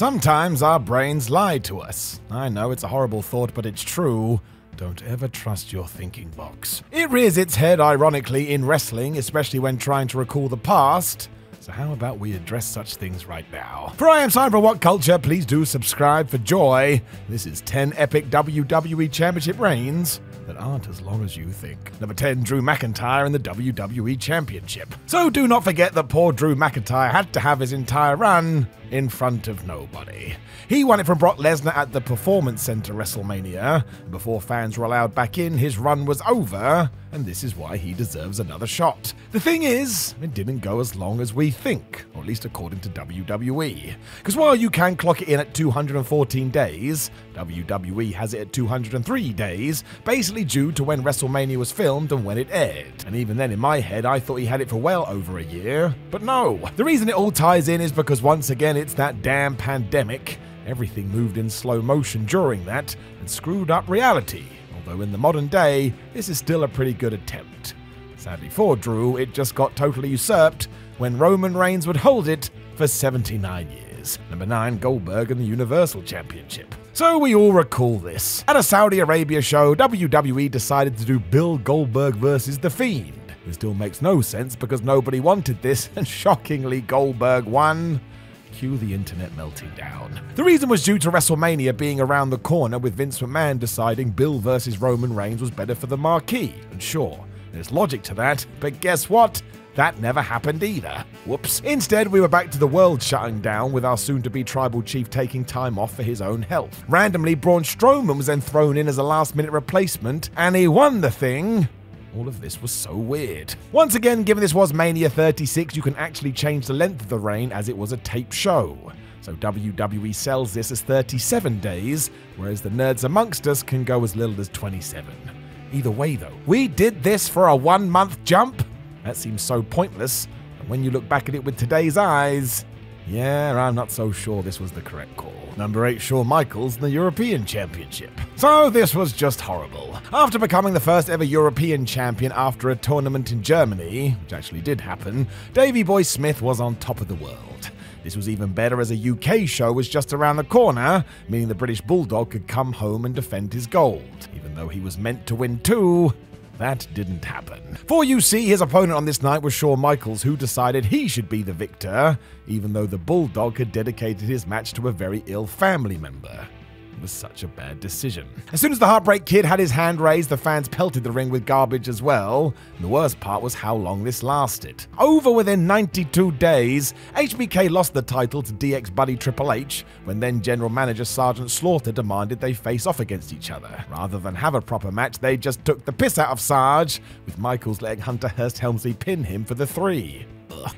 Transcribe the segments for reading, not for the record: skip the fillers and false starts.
Sometimes our brains lie to us. I know it's a horrible thought, but it's true. Don't ever trust your thinking box. It rears its head ironically in wrestling, especially when trying to recall the past. So how about we address such things right now? For I am Simon for What Culture, please do subscribe for joy. This is 10 epic WWE Championship reigns that aren't as long as you think. Number 10, Drew McIntyre in the WWE Championship. So do not forget that poor Drew McIntyre had to have his entire run in front of nobody. He won it from Brock Lesnar at the Performance Center WrestleMania. Before fans were allowed back in, his run was over, and this is why he deserves another shot. The thing is, it didn't go as long as we think, or at least according to WWE. Because while you can clock it in at 214 days, WWE has it at 203 days, basically due to when WrestleMania was filmed and when it aired. And even then, in my head, I thought he had it for well over a year. But no, the reason it all ties in is because once again, it's that damn pandemic. Everything moved in slow motion during that and screwed up reality. Although in the modern day, this is still a pretty good attempt. Sadly for Drew, it just got totally usurped when Roman Reigns would hold it for 79 years. Number 9, Goldberg in the Universal Championship. So we all recall this. At a Saudi Arabia show, WWE decided to do Bill Goldberg versus The Fiend. It still makes no sense because nobody wanted this, and shockingly Goldberg won. Cue the internet melting down. The reason was due to WrestleMania being around the corner, with Vince McMahon deciding Bill versus Roman Reigns was better for the marquee. And sure, there's logic to that, but guess what? That never happened either. Whoops. Instead, we were back to the world shutting down, with our soon-to-be tribal chief taking time off for his own health. Randomly, Braun Strowman was then thrown in as a last-minute replacement, and he won the thing. All of this was so weird. Once again, given this was Mania 36, you can actually change the length of the reign as it was a tape show. So WWE sells this as 37 days, whereas the nerds amongst us can go as little as 27. Either way though, we did this for a 1-month jump? That seems so pointless, and when you look back at it with today's eyes, yeah, I'm not so sure this was the correct call. Number 8, Shawn Michaels in the European Championship. So this was just horrible. After becoming the first ever European champion after a tournament in Germany, which actually did happen, Davey Boy Smith was on top of the world. This was even better as a UK show was just around the corner, meaning the British Bulldog could come home and defend his gold. Even though he was meant to win too, that didn't happen. For UC, his opponent on this night was Shawn Michaels, who decided he should be the victor, even though the Bulldog had dedicated his match to a very ill family member. It was such a bad decision. As soon as the Heartbreak Kid had his hand raised, the fans pelted the ring with garbage as well. And the worst part was how long this lasted. Over within 92 days, HBK lost the title to DX buddy Triple H, when then General Manager Sergeant Slaughter demanded they face off against each other. Rather than have a proper match, they just took the piss out of Sarge, with Michaels letting Hunter Hearst Helmsley pin him for the 3.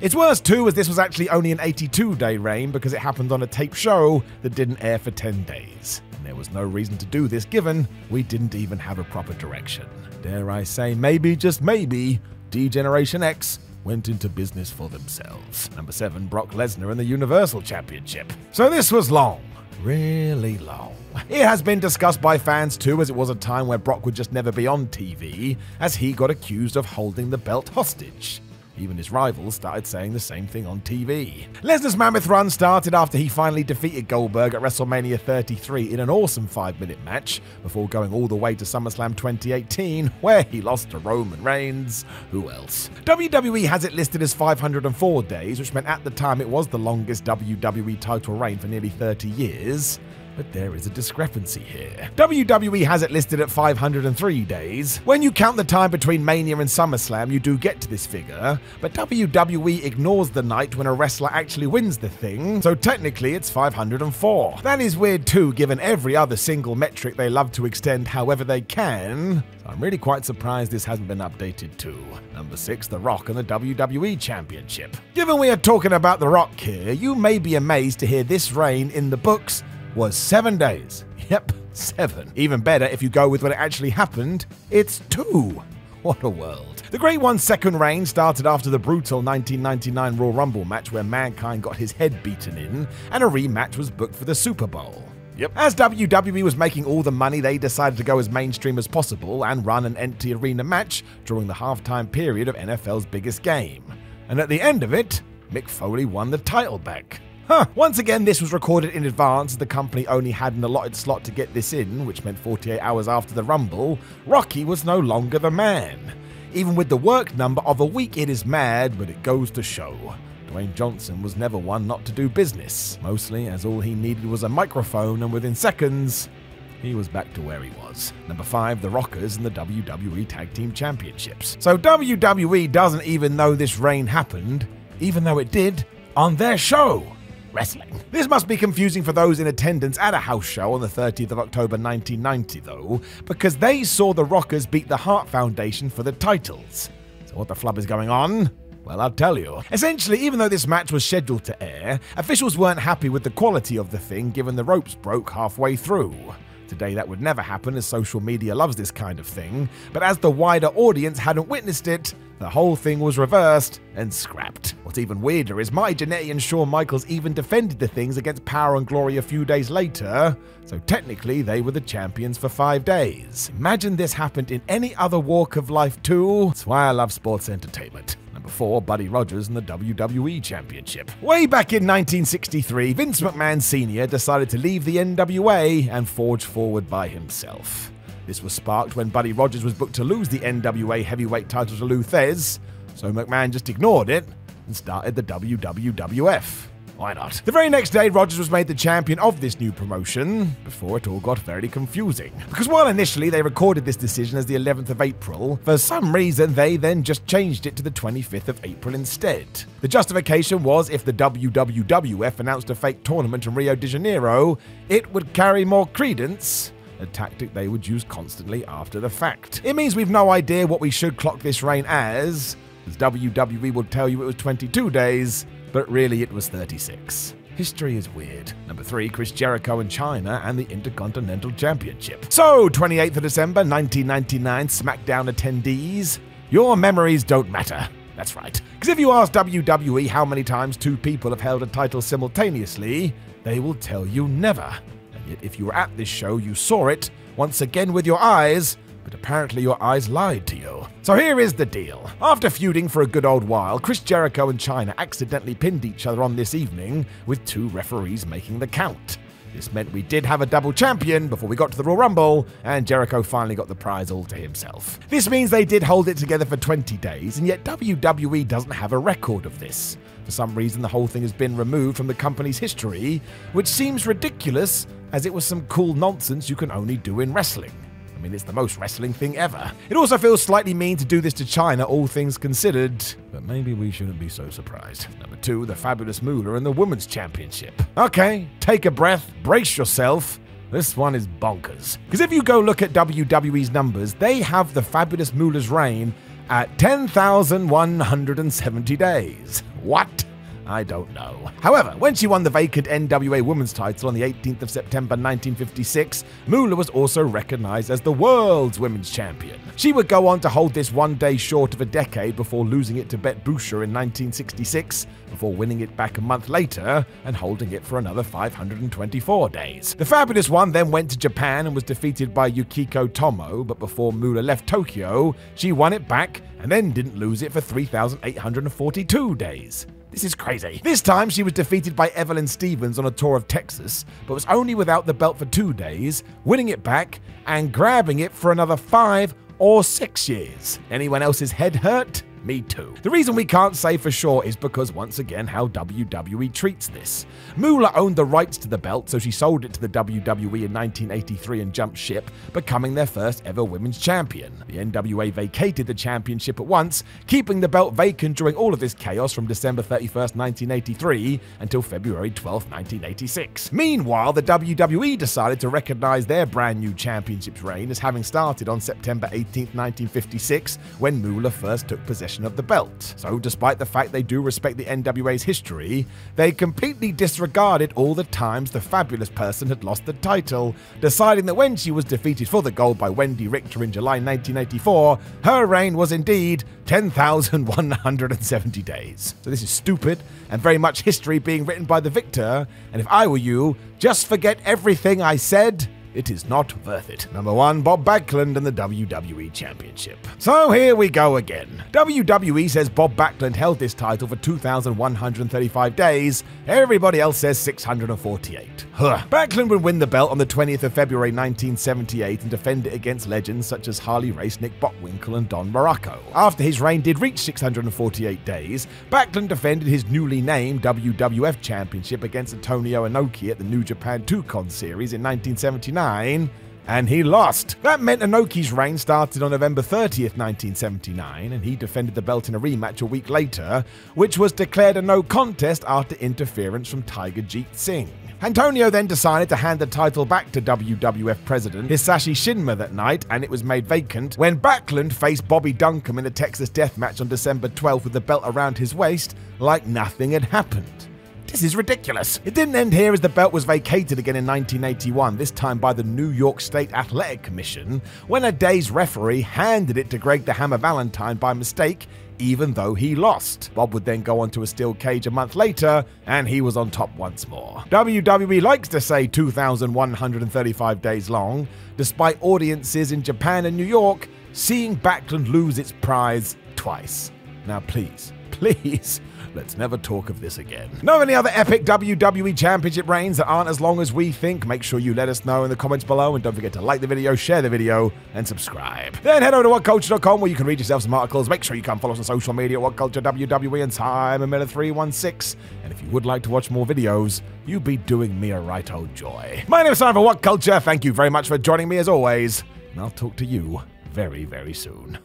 It's worse too, as this was actually only an 82-day reign because it happened on a tape show that didn't air for 10 days. And there was no reason to do this given we didn't even have a proper direction. Dare I say, maybe, just maybe, D-Generation X went into business for themselves. Number 7, Brock Lesnar in the Universal Championship. So this was long. Really long. It has been discussed by fans too, as it was a time where Brock would just never be on TV, as he got accused of holding the belt hostage. Even his rivals started saying the same thing on TV. Lesnar's mammoth run started after he finally defeated Goldberg at WrestleMania 33 in an awesome 5-minute match, before going all the way to SummerSlam 2018, where he lost to Roman Reigns. Who else? WWE has it listed as 504 days, which meant at the time it was the longest WWE title reign for nearly 30 years. But there is a discrepancy here. WWE has it listed at 503 days. When you count the time between Mania and SummerSlam, you do get to this figure, but WWE ignores the night when a wrestler actually wins the thing, so technically it's 504. That is weird too, given every other single metric they love to extend however they can. So I'm really quite surprised this hasn't been updated too. Number 6, The Rock and the WWE Championship. Given we are talking about The Rock here, you may be amazed to hear this reign in the books was 7 days. Yep, 7. Even better if you go with what actually happened, it's 2. What a world. The Great One's second reign started after the brutal 1999 Royal Rumble match where Mankind got his head beaten in, and a rematch was booked for the Super Bowl. Yep. As WWE was making all the money, they decided to go as mainstream as possible and run an empty arena match during the halftime period of NFL's biggest game. And at the end of it, Mick Foley won the title back. Once again, this was recorded in advance as the company only had an allotted slot to get this in, which meant 48 hours after the Rumble. Rocky was no longer the man. Even with the work number of a week, it is mad, but it goes to show. Dwayne Johnson was never one not to do business, mostly as all he needed was a microphone, and within seconds, he was back to where he was. Number 5, the Rockers in the WWE Tag Team Championships. So WWE doesn't even know this reign happened, even though it did, on their show. Wrestling. This must be confusing for those in attendance at a house show on the 30th of October 1990 though, because they saw the Rockers beat the Hart Foundation for the titles. So what the flub is going on? Well, I'll tell you. Essentially, even though this match was scheduled to air, officials weren't happy with the quality of the thing given the ropes broke halfway through. Today that would never happen as social media loves this kind of thing, but as the wider audience hadn't witnessed it, the whole thing was reversed and scrapped. What's even weirder is Marty Jannetty and Shawn Michaels even defended the things against Power and Glory a few days later, so technically they were the champions for 5 days. Imagine this happened in any other walk of life too. That's why I love sports entertainment. Number 4, Buddy Rogers in the WWE Championship. Way back in 1963, Vince McMahon Sr. decided to leave the NWA and forge forward by himself. This was sparked when Buddy Rogers was booked to lose the NWA heavyweight title to Lou Thesz, so McMahon just ignored it and started the WWF. Why not? The very next day, Rogers was made the champion of this new promotion, before it all got very confusing. Because while initially they recorded this decision as the 11th of April, for some reason they then just changed it to the 25th of April instead. The justification was if the WWF announced a fake tournament in Rio de Janeiro, it would carry more credence, a tactic they would use constantly after the fact. It means we've no idea what we should clock this reign as WWE will tell you it was 22 days, but really it was 36. History is weird. Number 3, Chris Jericho and CHYNA and the Intercontinental Championship. So, 28th of December 1999 SmackDown attendees, your memories don't matter. That's right. Because if you ask WWE how many times 2 people have held a title simultaneously, they will tell you never. And yet if you were at this show, you saw it, once again with your eyes, but apparently your eyes lied to you. So here is the deal. After feuding for a good old while, Chris Jericho and CHYNA accidentally pinned each other on this evening, with 2 referees making the count. This meant we did have a double champion before we got to the Royal Rumble, and Jericho finally got the prize all to himself. This means they did hold it together for 20 days, and yet WWE doesn't have a record of this. For some reason, the whole thing has been removed from the company's history, which seems ridiculous, as it was some cool nonsense you can only do in wrestling. I mean, it's the most wrestling thing ever. It also feels slightly mean to do this to CHYNA, all things considered, but maybe we shouldn't be so surprised. Number 2, the Fabulous Moolah and the Women's Championship. Okay, take a breath, brace yourself. This one is bonkers. Because if you go look at WWE's numbers, they have the Fabulous Moolah's reign at 10,170 days. What? I don't know. However, when she won the vacant NWA Women's title on the 18th of September 1956, Moolah was also recognized as the world's women's champion. She would go on to hold this one day short of a decade before losing it to Bette Boucher in 1966, before winning it back a month later and holding it for another 524 days. The Fabulous One then went to Japan and was defeated by Yukiko Tomo, but before Moolah left Tokyo, she won it back and then didn't lose it for 3,842 days. This is crazy. This time she was defeated by Evelyn Stevens on a tour of Texas, but was only without the belt for 2 days, winning it back and grabbing it for another 5 or 6 years. Anyone else's head hurt? Me too. The reason we can't say for sure is because, once again, how WWE treats this. Moolah owned the rights to the belt, so she sold it to the WWE in 1983 and jumped ship, becoming their first ever women's champion. The NWA vacated the championship at once, keeping the belt vacant during all of this chaos from December 31st, 1983 until February 12th, 1986. Meanwhile, the WWE decided to recognize their brand new championship's reign as having started on September 18th, 1956, when Moolah first took possession of the belt. So despite the fact they do respect the NWA's history, they completely disregarded all the times the Fabulous Person had lost the title, deciding that when she was defeated for the gold by Wendy Richter in July 1984, her reign was indeed 10,170 days. So this is stupid and very much history being written by the victor, and if I were you, just forget everything I said it is not worth it. Number 1, Bob Backlund and the WWE Championship. So here we go again. WWE says Bob Backlund held this title for 2,135 days. Everybody else says 648. Backlund would win the belt on the 20th of February 1978 and defend it against legends such as Harley Race, Nick Bockwinkel, and Don Morocco. After his reign did reach 648 days, Backlund defended his newly named WWF Championship against Antonio Inoki at the New Japan 2-Con Series in 1979, and he lost. That meant Inoki's reign started on November 30th, 1979, and he defended the belt in a rematch a week later, which was declared a no contest after interference from Tiger Jeet Singh. Antonio then decided to hand the title back to WWF President Hisashi Shinma that night, and it was made vacant when Backlund faced Bobby Duncombe in a Texas death match on December 12th with the belt around his waist like nothing had happened. This is ridiculous. It didn't end here, as the belt was vacated again in 1981, this time by the New York State Athletic Commission, when a day's referee handed it to Greg the Hammer Valentine by mistake, even though he lost. Bob would then go on to a steel cage a month later, and he was on top once more. WWE likes to say 2,135 days long, despite audiences in Japan and New York seeing Backlund lose its prize twice. Now please, let's never talk of this again. Know any other epic WWE Championship reigns that aren't as long as we think? Make sure you let us know in the comments below, and don't forget to like the video, share the video, and subscribe. Then head over to WhatCulture.com where you can read yourself some articles. Make sure you come follow us on social media at WhatCulture WWE and Simon Miller 316. And if you would like to watch more videos, you'd be doing me a right old joy. My name is Simon for WhatCulture. Thank you very much for joining me as always, and I'll talk to you very, very soon.